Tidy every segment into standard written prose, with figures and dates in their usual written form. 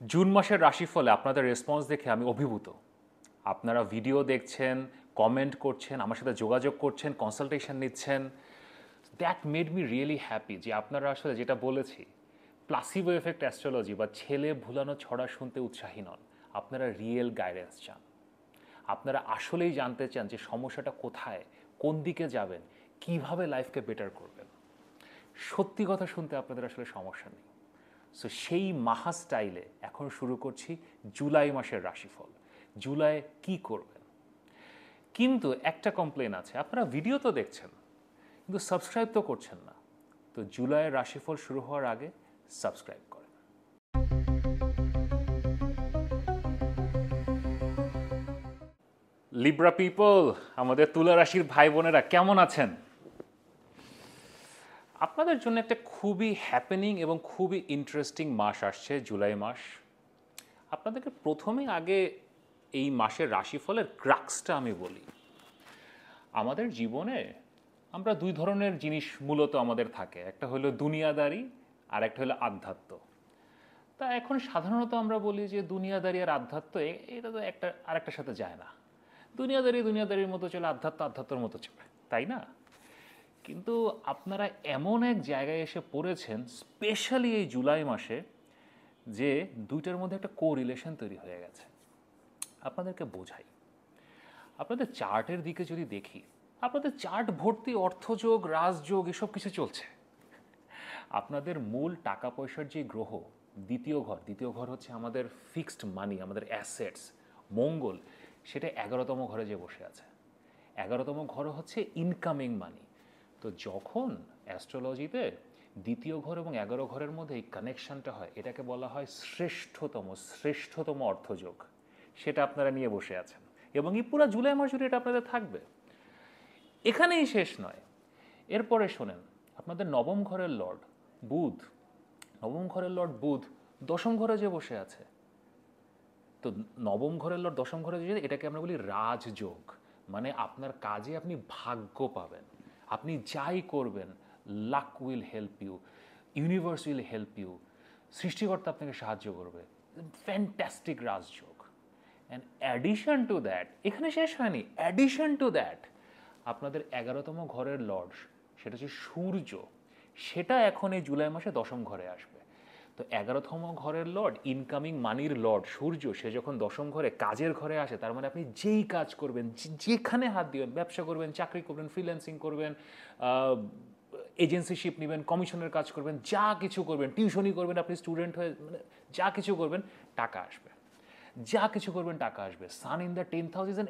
June মাসের রাশিফলে আপনাদের response দেখে আমি অভিভূত। আপনারা ভিডিও দেখছেন, কমেন্ট করছেন, আমার সাথে যোগাযোগ করছেন, কনসালটেশন নিচ্ছেন। That made me really happy যে আপনারা আসলে যেটা বলেছি, প্লাসিবো এফেক্ট অ্যাস্ট্রোলজি বা ছেলে ভুলানো ছড়া শুনতে উৎসাহী নন। আপনারা রিয়েল গাইডেন্স চান। আপনারা আসলেই জানতে চান যে সমস্যাটা কোথায়, কোন দিকে যাবেন, কিভাবে লাইফকে বেটার করবেন। সত্যি কথা শুনতে আপনাদের আসলে সমস্যা নেই। সো সেই মাহা স্টাইলে এখন শুরু করছি জুলাই মাসের রাশিফল। জুলাই কি করবেন? কিন্তু একটা কমপ্লেন আছে, আপনারা ভিডিও তো দেখছেন কিন্তু সাবস্ক্রাইব তো করছেন না। তো জুলাইয়ের রাশিফল শুরু হওয়ার আগে সাবস্ক্রাইব করেন। লিব্রা পিপল, আমাদের তুলা রাশির ভাই বোনেরা কেমন আছেন? আপনাদের জন্য একটা খুবই হ্যাপেনিং এবং খুবই ইন্টারেস্টিং মাস আসছে, জুলাই মাস। আপনাদেরকে প্রথমে আগে এই মাসের রাশিফলের ক্রাক্সটা আমি বলি। আমাদের জীবনে আমরা দুই ধরনের জিনিস মূলত আমাদের থাকে, একটা হলো দুনিয়াদারি আর একটা হলো আধ্যাত্ম। তা এখন সাধারণত আমরা বলি যে দুনিয়াদারি আর আধ্যাত্ম এটা তো একটা আরেকটার সাথে যায় না। দুনিয়াদারি দুনিয়াদারির মতো চলে, আধ্যাত্ম আধ্যাত্মর মতো চলে, তাই না? কিন্তু আপনারা এমন এক জায়গায় এসে পড়েছেন, স্পেশালি এই জুলাই মাসে, যে দুইটার মধ্যে একটা কো রিলেশন তৈরি হয়ে গেছে। আপনাদেরকে বোঝাই, আপনাদের চার্টের দিকে যদি দেখি, আপনাদের চার্ট ভর্তি অর্থযোগ, রাজযোগ এসব কিছু চলছে। আপনাদের মূল টাকা পয়সার যে গ্রহ দ্বিতীয় ঘর হচ্ছে আমাদের ফিক্সড মানি, আমাদের অ্যাসেটস, মঙ্গল, সেটা 11তম ঘরে যে বসে আছে। 11তম ঘর হচ্ছে ইনকামিং মানি। তো যখন অ্যাস্ট্রোলজিতে দ্বিতীয় ঘর এবং 11 ঘরের মধ্যে এই কানেকশনটা হয়, এটাকে বলা হয় শ্রেষ্ঠতম অর্থযোগ। সেটা আপনারা নিয়ে বসে আছেন এবং এই পুরো জুলাই মাস জুড়ে এটা আপনাদের থাকবে। এখানেই শেষ নয়, এরপরে শোনেন, আপনাদের নবম ঘরের লর্ড বুধ, নবম ঘরের লর্ড বুধ দশম ঘরে যে বসে আছে। তো নবম ঘরের লর্ড দশম ঘরে যে, এটাকে আমরা বলি রাজযোগ। মানে আপনার কাজে আপনি ভাগ্য পাবেন, আপনি যাই করবেন luck will help you, universe will help you, সৃষ্টিকর্তা আপনাকে সাহায্য করবে। ফ্যান্টাস্টিক রাজযোগ। অ্যান্ড অ্যাডিশন টু দ্যাট, এখানে শেষ হয়নি, অ্যাডিশন টু দ্যাট আপনাদের 11তম ঘরের লর্ড, সেটা হচ্ছে সূর্য, সেটা এখন এই জুলাই মাসে দশম ঘরে আসবে। তো 11তম ঘরের লর্ড, ইনকামিং মানির লর্ড সূর্য, সে যখন দশম ঘরে কাজের ঘরে আসে, তার মানে আপনি যেই কাজ করবেন, যেখানে হাত দিবেন, ব্যবসা করবেন, চাকরি করবেন, ফ্রিল্যান্সিং করবেন, এজেন্সিশিপ নেবেন, কমিশনের কাজ করবেন, যা কিছু করবেন, টিউশনই করবেন, আপনি স্টুডেন্ট হয়ে, মানে যা কিছু করবেন টাকা আসবে। যা কিছু করবেন টাকা আসবে। Sun in the 10th house is an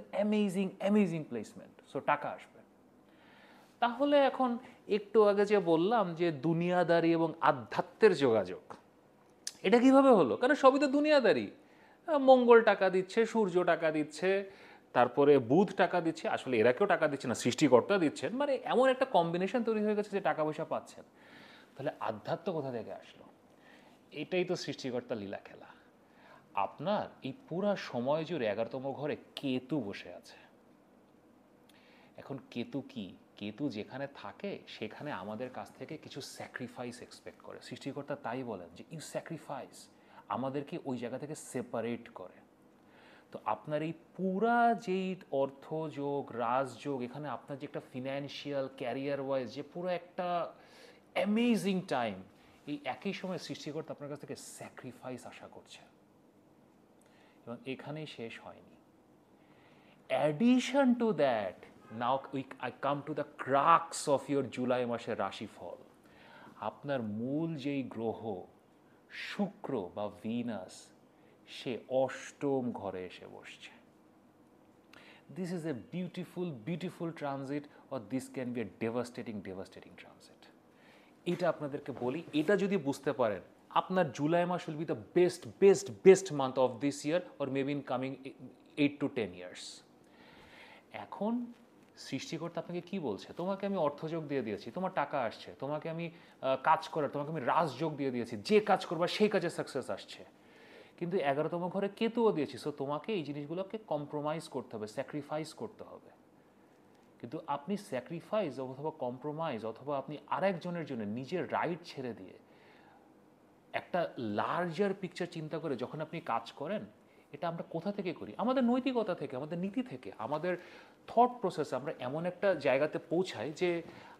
amazing placement, so টাকা আসবে। তাহলে এখন একটু আগে যে বললাম যে দুনিয়াদারি এবং আধ্যাত্মের যোগাযোগ, এটা কিভাবে হলো? কারণ সবই তো দুনিয়াদারি। মঙ্গল টাকা দিচ্ছে, সূর্য টাকা দিচ্ছে, তারপরে বুধ টাকা দিচ্ছে, আসলে এরা কেউ টাকা দিচ্ছে না, সৃষ্টিকর্তা দিচ্ছেন। মানে এমন একটা কম্বিনেশন তৈরি হয়ে গেছে যে টাকা পয়সা পাচ্ছেন। তাহলে আধ্যাত্ম কোথা থেকে আসলো? এটাই তো সৃষ্টিকর্তার লীলা খেলা। আপনার এই পুরা সময় জুড়ে 11তম ঘরে কেতু বসে আছে। এখন কেতু কি? কেতু যেখানে থাকে সেখানে আমাদের কাছ থেকে কিছু স্যাক্রিফাইস এক্সপেক্ট করে। সৃষ্টিকর্তা তাই বলেন যে ইউ স্যাক্রিফাইস, আমাদেরকে ওই জায়গা থেকে সেপারেট করে। তো আপনার এই পুরা যেই অর্থযোগ, রাজযোগ, এখানে আপনার যে একটা ফিনান্সিয়াল ক্যারিয়ার ওয়াইজ যে পুরো একটা অ্যামেজিং টাইম, এই একই সময় সৃষ্টিকর্তা আপনার কাছ থেকে স্যাক্রিফাইস আশা করছে। এবং এখানেই শেষ হয়নি। Addition to that, now I come to the crux of your July মাসের রাশিফল। আপনার মূল যেই গ্রহ শুক্র বা ভিনাস, সে অষ্টম ঘরে এসে বসছে। This is a beautiful transit, or this can be a devastating transit. এটা আপনাদেরকে বলি, এটা যদি বুঝতে পারেন, আপনার জুলাই মাস will be the best month of this year, or maybe in coming 8 to 10 years। এখন সৃষ্টিকর্তা আপনাকে কি বলছে? তোমাকে আমি অর্থযোগ দিয়ে দিয়েছি, তোমার টাকা আসছে, তোমাকে আমি কাজ করার, তোমাকে আমি রাজযোগ দিয়ে দিয়েছি, যে কাজ করবা সেই কাজে সাকসেস আসছে। কিন্তু 11তম ঘরে কেতুও দিয়েছি, সো তোমাকে এই জিনিসগুলোকে কম্প্রোমাইজ করতে হবে, স্যাক্রিফাইস করতে হবে। কিন্তু আপনি স্যাক্রিফাইস অথবা কম্প্রোমাইজ অথবা আপনি আরেকজনের জন্য নিজের রাইট ছেড়ে দিয়ে একটা লার্জার পিকচার চিন্তা করে যখন আপনি কাজ করেন, এটা আমরা কোথা থেকে করি? আমাদের নৈতিকতা থেকে, আমাদের নীতি থেকে, আমাদের থট প্রসেসে আমরা এমন একটা জায়গাতে পৌঁছাই যে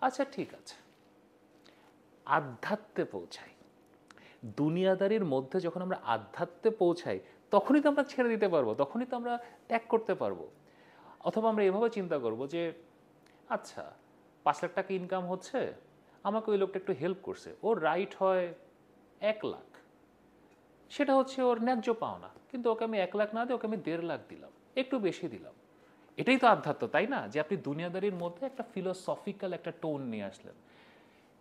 আচ্ছা ঠিক আছে, আধ্যাত্মে পৌঁছাই। দুনিয়াদারির মধ্যে যখন আমরা আধ্যাত্মে পৌঁছাই, তখনই তো আমরা ছেড়ে দিতে পারবো, তখনই তো আমরা ত্যাগ করতে পারবো। অথবা আমরা এভাবে চিন্তা করব যে আচ্ছা 5 লাখ টাকা ইনকাম হচ্ছে, আমাকে ওই লোকটা একটু হেল্প করছে, ওর রাইট হয় 1 লাখ, সেটা হচ্ছে ওর ন্যায্য পাওনা, কিন্তু ওকে আমি 1 লাখ না দিয়ে ওকে আমি 1.5 লাখ দিলাম, একটু বেশি দিলাম। এটাই তো আধ্যাত্ম, তাই না? যে আপনি দুনিয়াদারির মধ্যে একটা ফিলোসফিক্যাল একটা টোন নিয়ে আসলেন।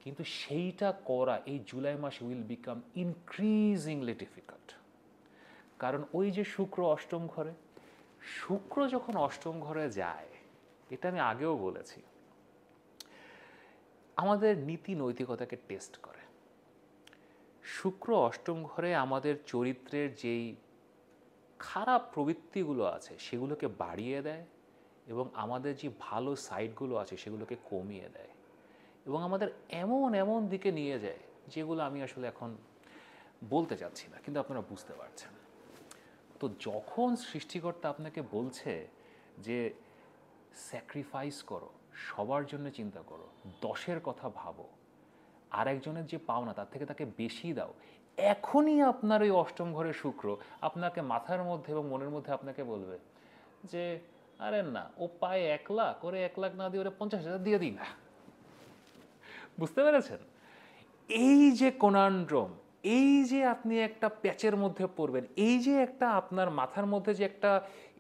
কিন্তু সেইটা করা এই জুলাই মাসে উইল বিকাম ইনক্রিজিংলি ডিফিকাল্ট। কারণ ওই যে শুক্র অষ্টম ঘরে, শুক্র যখন অষ্টম ঘরে যায়, এটা আমি আগেও বলেছি, আমাদের নীতি নৈতিকতাকে টেস্ট করে। শুক্র অষ্টম ঘরে আমাদের চরিত্রের যেই খারাপ প্রবৃত্তিগুলো আছে সেগুলোকে বাড়িয়ে দেয়, এবং আমাদের যে ভালো সাইডগুলো আছে সেগুলোকে কমিয়ে দেয়, এবং আমাদের এমন এমন দিকে নিয়ে যায় যেগুলো আমি আসলে এখন বলতে চাচ্ছি না, কিন্তু আপনারা বুঝতে পারছেন। তো যখন সৃষ্টিকর্তা আপনাকে বলছে যে স্যাক্রিফাইস করো, সবার জন্য চিন্তা করো, 10-এর কথা ভাবো, আর একজনের যে পাওনা তার থেকে তাকে বেশি দাও, এখনই আপনার ওই অষ্টম ঘরের শুক্র আপনাকে মাথার মধ্যে এবং মনের মধ্যে আপনাকে বলবে যে আরে না, ও পায় 1 লাখ, ওরে 1 লাখ না দিয়ে ওরে 50,000 দিয়ে দিই না। বুঝতে পেরেছেন? এই যে কোনান্ড্রম, এই যে আপনি একটা প্যাচের মধ্যে পড়বেন, এই যে একটা আপনার মাথার মধ্যে যে একটা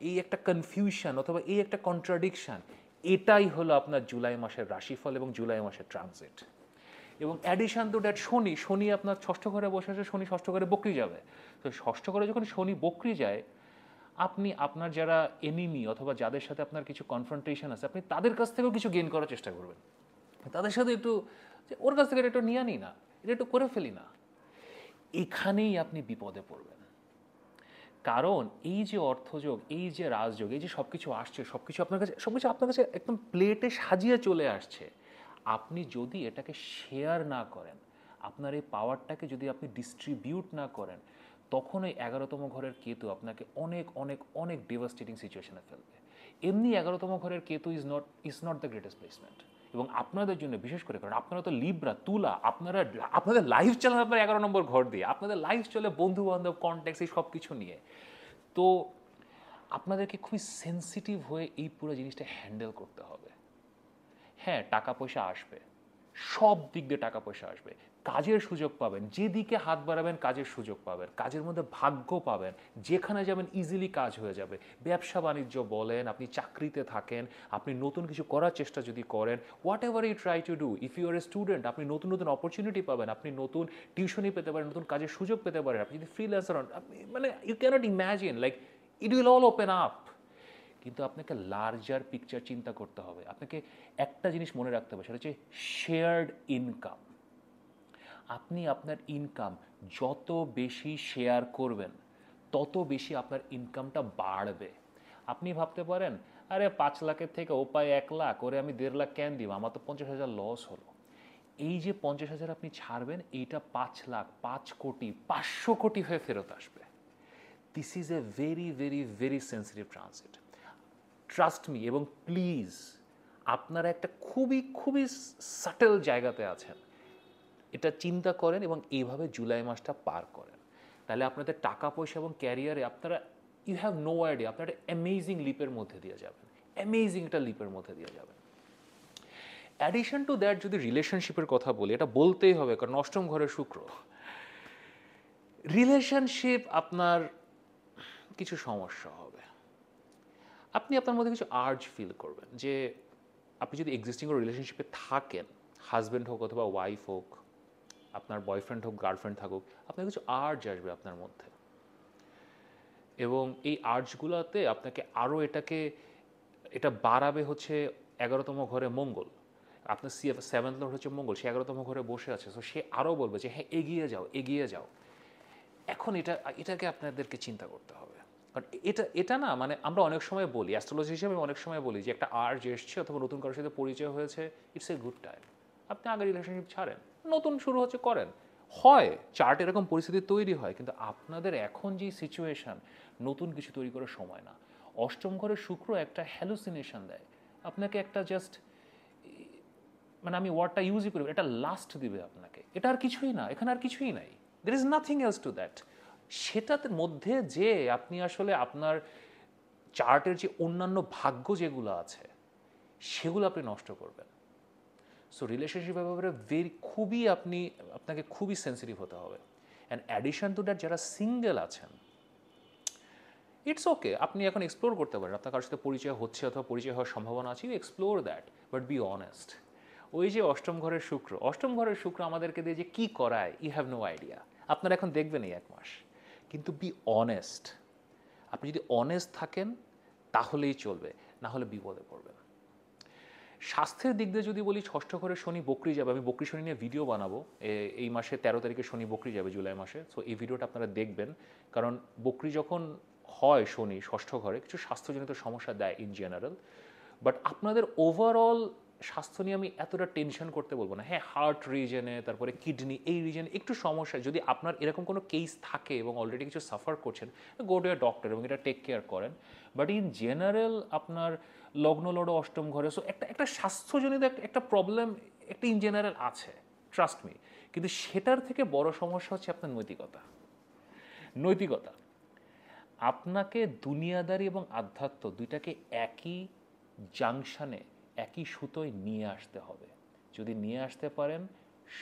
এই একটা কনফিউশন অথবা এই একটা কন্ট্রাডিকশন, এটাই হলো আপনার জুলাই মাসের রাশিফল এবং জুলাই মাসের ট্রানজিট। এবং অ্যাডিশন টু দ্যাট শনি, শনি আপনার ষষ্ঠ ঘরে বসে আছে, শনি ষষ্ঠ ঘরে বকরি যাবে। তো ষষ্ঠ ঘরে যখন শনি বকরি যায়, আপনি আপনার যারা এনিমি অথবা যাদের সাথে আপনার কিছু কনফ্রন্টেশন আছে, আপনি তাদের কাছ থেকেও কিছু গেইন করার চেষ্টা করবেন। তাদের সাথে একটু যে ওর কাছ থেকে এটা একটু নিয়ে নিই না, এটা একটু করে ফেলি না। এখানেই আপনি বিপদে পড়বেন। কারণ এই যে অর্থযোগ, এই যে রাজযোগ, এই যে সব কিছু আসছে, সব কিছু আপনার কাছে একদম প্লেটে সাজিয়ে চলে আসছে, আপনি যদি এটাকে শেয়ার না করেন, আপনার এই পাওয়ারটাকে যদি আপনি ডিস্ট্রিবিউট না করেন, তখন ওই 11তম ঘরের কেতু আপনাকে অনেক অনেক অনেক ডেভাস্টেটিং সিচুয়েশনে ফেলবে। এমনি 11তম ঘরের Ketu is not the greatest placement. এবং আপনাদের জন্য বিশেষ করে, কারণ আপনারা তো লিব্রা, তুলা, আপনাদের লাইফ চলে আপনার 11 নম্বর ঘর দিয়ে, আপনাদের লাইফ চলে বন্ধু বান্ধব, কন্ট্যাক্ট, এই সব কিছু নিয়ে। তো আপনাদেরকে খুবই সেন্সিটিভ হয়ে এই পুরো জিনিসটা হ্যান্ডেল করতে হবে। হ্যাঁ, টাকা পয়সা আসবে, সব দিক দিয়ে টাকা পয়সা আসবে, কাজের সুযোগ পাবেন, যেদিকে হাত বাড়াবেন কাজের সুযোগ পাবেন, কাজের মধ্যে ভাগ্য পাবেন, যেখানে যাবেন ইজিলি কাজ হয়ে যাবে। ব্যবসা বাণিজ্য বলেন, আপনি চাকরিতে থাকেন, আপনি নতুন কিছু করার চেষ্টা যদি করেন, whatever you try to do, if you are a student, আপনি নতুন নতুন অপরচুনিটি পাবেন, আপনি নতুন টিউশনি পেতে পারেন, নতুন কাজের সুযোগ পেতে পারেন, আপনি যদি ফ্রিল্যান্সার হন, আপনি মানে you can't imagine, like it will all open up. কিন্তু আপনাকে লার্জার পিকচার চিন্তা করতে হবে। আপনাকে একটা জিনিস মনে রাখতে হবে, সেটা হচ্ছে শেয়ার্ড ইনকাম। আপনি আপনার ইনকাম যত বেশি শেয়ার করবেন, তত বেশি আপনার ইনকামটা বাড়বে। আপনি ভাবতে পারেন আরে 5 লাখের থেকে ও পায় 1 লাখ, ওরে আমি 1.5 লাখ কেন দিব, আমার তো 50,000 লস হলো। এই যে 50,000 আপনি ছাড়বেন, এইটা 5 লাখ, 5 কোটি, 500 কোটি হয়ে ফেরত আসবে। This is a very very very sensitive transit, trust me. এবং প্লিজ, আপনারা একটা খুবই খুবই সাটেল জায়গাতে আছেন, এটা চিন্তা করেন এবং এইভাবে জুলাই মাসটা পার করেন। তাহলে আপনাদের টাকা পয়সা এবং ক্যারিয়ারে আপনারা, ইউ হ্যাভ নো আইডিয়া, আপনারা একটা অ্যামেজিং লিপের মধ্যে দিয়ে যাবেন, অ্যামেজিং একটা লিপের মধ্যে দিয়ে যাবেন। অ্যাডিশন টু দ্যাট, যদি রিলেশনশিপের কথা বলি, এটা বলতেই হবে কারণ অষ্টম ঘরে শুক্র। রিলেশনশিপ আপনার কিছু সমস্যা হবে। আপনি আপনার মধ্যে কিছু আর্জ ফিল করবেন যে আপনি যদি এক্সিস্টিং রিলেশনশিপে থাকেন, হাজব্যান্ড হোক অথবা ওয়াইফ হোক, আপনার বয়ফ্রেন্ড হোক, গার্লফ্রেন্ড থাকুক, আপনার কিছু আর্জ আসবে আপনার মধ্যে। এবং এই আর্জগুলোতে আপনাকে আরও এটা বাড়াবে হচ্ছে 11তম ঘরে মঙ্গল। আপনার 7th লর্ড হচ্ছে মঙ্গল, সে 11তম ঘরে বসে আছে, সো সে আরও বলবে যে হ্যাঁ এগিয়ে যাও, এগিয়ে যাও। এখন এটাকে আপনাদেরকে চিন্তা করতে হবে। কারণ এটা না, মানে আমরা অনেক সময় বলি, অ্যাস্ট্রোলজি হিসেবে অনেক সময় বলি যে একটা আর্জ এসছে অথবা নতুন কারোর সাথে পরিচয় হয়েছে, ইটস এ গুড টাইম। আপনি আগে রিলেশনশিপ ছাড়েন, নতুন শুরু হচ্ছে করেন, হয় চার্ট এরকম পরিস্থিতি তৈরি হয়, কিন্তু আপনাদের এখন যে সিচুয়েশন, নতুন কিছু তৈরি করার সময় না। অষ্টম ঘরে শুক্র একটা হ্যালুসিনেশন দেয় আপনাকে, একটা জাস্ট, মানে আমি ওয়ার্ডটা ইউজই করি, এটা লাস্ট দিবে আপনাকে, এটা আর কিছুই না, এখানে আর কিছুই নাই, there is nothing else to that. সেটার মধ্যে যে আপনি আসলে আপনার চার্টের যে অন্যান্য ভাগ্য যেগুলো আছে সেগুলো আপনি নষ্ট করবেন। সো রিলেশনশিপের ব্যাপারে আপনাকে খুবই সেন্সিটিভ হতে হবে। অ্যান্ড অ্যাডিশন টু দ্যাট, যারা সিঙ্গেল আছেন, ইটস ওকে, আপনি এখন এক্সপ্লোর করতে পারেন, আপনার কারোর সাথে পরিচয় হচ্ছে অথবা পরিচয় হওয়ার সম্ভাবনা আছে, you explore that, but be honest. ওই যে অষ্টম ঘরের শুক্র আমাদেরকে দিয়ে যে কী করায়, ইউ হ্যাভ নো আইডিয়া। আপনারা এখন দেখবেন এই 1 মাস, কিন্তু বি অনেস্ট। আপনি যদি অনেস্ট থাকেন তাহলেই চলবে, না হলে বিপদে পড়বেন। স্বাস্থ্যের দিক দিয়ে যদি বলি, ষষ্ঠ ঘরে শনি বকরি যাবে, আমি বকরি শনি নিয়ে ভিডিও বানাবো এই মাসে 13 তারিখে শনি বকরি যাবে, জুলাই মাসে। সো এই ভিডিওটা আপনারা দেখবেন, কারণ বকরি যখন হয় শনি ষষ্ঠ ঘরে, কিছু স্বাস্থ্যজনিত সমস্যা দেয় ইন জেনারেল। বাট আপনাদের ওভারঅল স্বাস্থ্য নিয়ে আমি এতটা টেনশন করতে বলবো না। হ্যাঁ, হার্ট রিজনে, তারপরে কিডনি, এই রিজনে একটু সমস্যা, যদি আপনার এরকম কোনো কেস থাকে এবং অলরেডি কিছু সাফার করছেন, গো টু এ ডক্টর এবং এটা টেক কেয়ার করেন। বাট ইন জেনারেল আপনার লগ্ন লড়ো অষ্টম ঘরে, সো একটা স্বাস্থ্যজনিত একটা প্রবলেম একটা ইন জেনারেল আছে, ট্রাস্ট মি। কিন্তু সেটার থেকে বড় সমস্যা হচ্ছে আপনার নৈতিকতা। আপনাকে দুনিয়াদারি এবং আধ্যাত্ম দুইটাকে একই জাংশনে, একই সুতোয় নিয়ে আসতে হবে। যদি নিয়ে আসতে পারেন,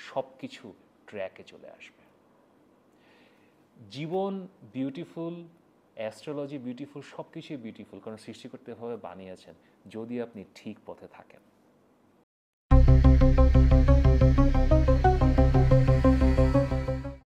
সব কিছু ট্র্যাকে চলে আসবে। জীবন বিউটিফুল, অ্যাস্ট্রোলজি বিউটিফুল, সব কিছুই বিউটিফুল, কারণ সৃষ্টিকর্তা এভাবে বানিয়েছেন, যদি আপনি ঠিক পথে থাকেন।